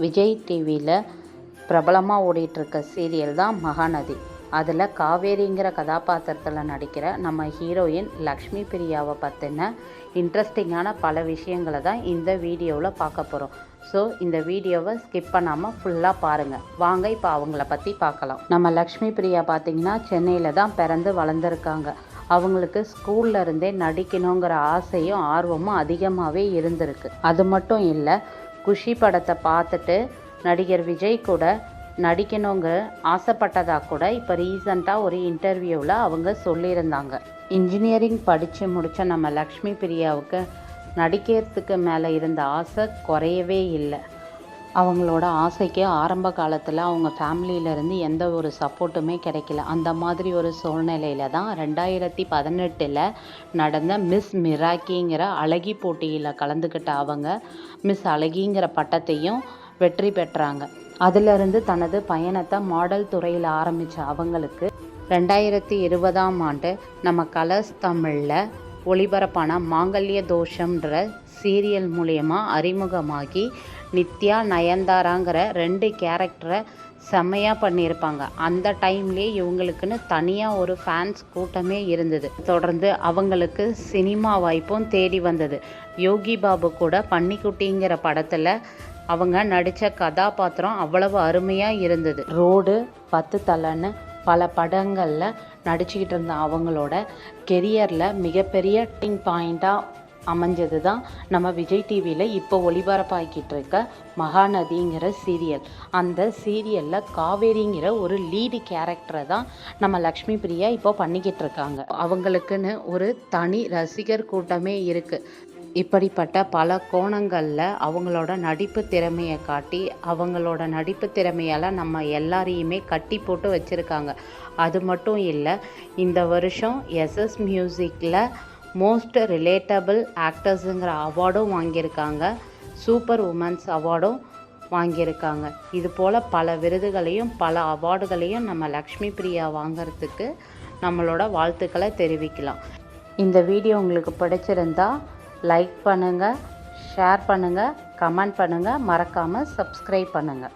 விஜய் டிவியில் பிரபலமாக ஓடிட்டுருக்க சீரியல் தான் மகாநதி. அதில் காவேரிங்கிற கதாபாத்திரத்தில் நடிக்கிற நம்ம ஹீரோயின் லக்ஷ்மி பிரியாவை பற்றின இன்ட்ரெஸ்டிங்கான பல விஷயங்களை தான் இந்த வீடியோவில் பார்க்க போகிறோம். ஸோ இந்த வீடியோவை ஸ்கிப் பண்ணாமல் ஃபுல்லாக பாருங்கள். வாங்க இப்போ அவங்கள பற்றி பார்க்கலாம். நம்ம லக்ஷ்மி பிரியா பார்த்திங்கன்னா சென்னையில் தான் பிறந்து வளர்ந்துருக்காங்க. அவங்களுக்கு ஸ்கூல்ல இருந்தே நடிக்கணுங்கிற ஆசையும் ஆர்வமும் அதிகமாகவே இருந்திருக்கு. அது மட்டும் இல்லை, குஷி படத்தை பார்த்துட்டு நடிகர் விஜய் கூட நடிக்கணுங்க ஆசைப்பட்டதாக கூட இப்போ ரீசண்டாக ஒரு இன்டர்வியூவில் அவங்க சொல்லியிருந்தாங்க. இன்ஜினியரிங் படித்து முடித்த நம்ம லக்ஷ்மி பிரியாவுக்கு நடிக்கிறதுக்கு மேலே இருந்த ஆசை குறையவே இல்லை. அவங்களோட ஆசைக்கு ஆரம்ப காலத்தில் அவங்க ஃபேமிலியிலேருந்து எந்த ஒரு சப்போர்ட்டுமே கிடைக்கல. அந்த மாதிரி ஒரு சூழ்நிலையில் தான் 2018 நடந்த மிஸ் மிராக்கிங்கிற அழகி போட்டியில் கலந்துக்கிட்ட அவங்க மிஸ் அழகிங்கிற பட்டத்தையும் வெற்றி பெற்றாங்க. அதிலிருந்து தனது பயணத்தை மாடல் துறையில் ஆரம்பித்த அவங்களுக்கு 2020 நம்ம கலர்ஸ் தமிழில் ஒளிபரப்பான மாங்கல்ய தோஷம்ன்ற சீரியல் மூலயமா அறிமுகமாகி நித்யா நயன்தாராங்கிற 2 கேரக்டரை செம்மையாக பண்ணியிருப்பாங்க. அந்த டைம்லேயே இவங்களுக்குன்னு தனியாக ஒரு ஃபேன்ஸ் கூட்டமே இருந்தது. தொடர்ந்து அவங்களுக்கு சினிமா வாய்ப்பும் தேடி வந்தது. யோகி பாபு கூட பன்னிக்குட்டிங்கிற படத்தில் அவங்க நடித்த கதாபாத்திரம் அவ்வளவு அருமையாக இருந்தது. ரோடு 10 தலைன்னு பல படங்களில் நடிச்சுக்கிட்டு இருந்த அவங்களோட கெரியரில் மிகப்பெரிய டர்னிங் பாயிண்ட்டாக அமைஞ்சது தான் நம்ம விஜய் டிவியில் இப்போ ஒளிபரப்பாக்கிட்டு இருக்க மகாநதிங்கிற சீரியல். அந்த சீரியலில் காவேரிங்கிற ஒரு லீடு கேரக்டரை தான் நம்ம லக்ஷ்மி பிரியா இப்போ பண்ணிக்கிட்டு இருக்காங்க. அவங்களுக்குன்னு ஒரு தனி ரசிகர் கூட்டமே இருக்குது. இப்படிப்பட்ட பல கோணங்களில் அவங்களோட நடிப்பு திறமையை காட்டி அவங்களோட நடிப்பு திறமையால் நம்ம எல்லாரையுமே கட்டி போட்டு வச்சுருக்காங்க. அது மட்டும் இல்லை, இந்த வருஷம் எஸ்எஸ் மியூசிக்கில் மோஸ்ட் ரிலேட்டபிள் ஆக்டர்ஸுங்கிற அவார்டும் வாங்கியிருக்காங்க. சூப்பர் உமன்ஸ் அவார்டும் வாங்கியிருக்காங்க. இது போல் பல விருதுகளையும் பல அவார்டுகளையும் நம்ம லக்ஷ்மி பிரியா வாங்கிறதுக்கு நம்மளோட வாழ்த்துக்களை தெரிவிக்கலாம். இந்த வீடியோ உங்களுக்கு பிடிச்சிருந்தா லைக் பண்ணுங்கள், ஷேர் பண்ணுங்கள், கமெண்ட் பண்ணுங்கள், மறக்காமல் சப்ஸ்கிரைப் பண்ணுங்கள்.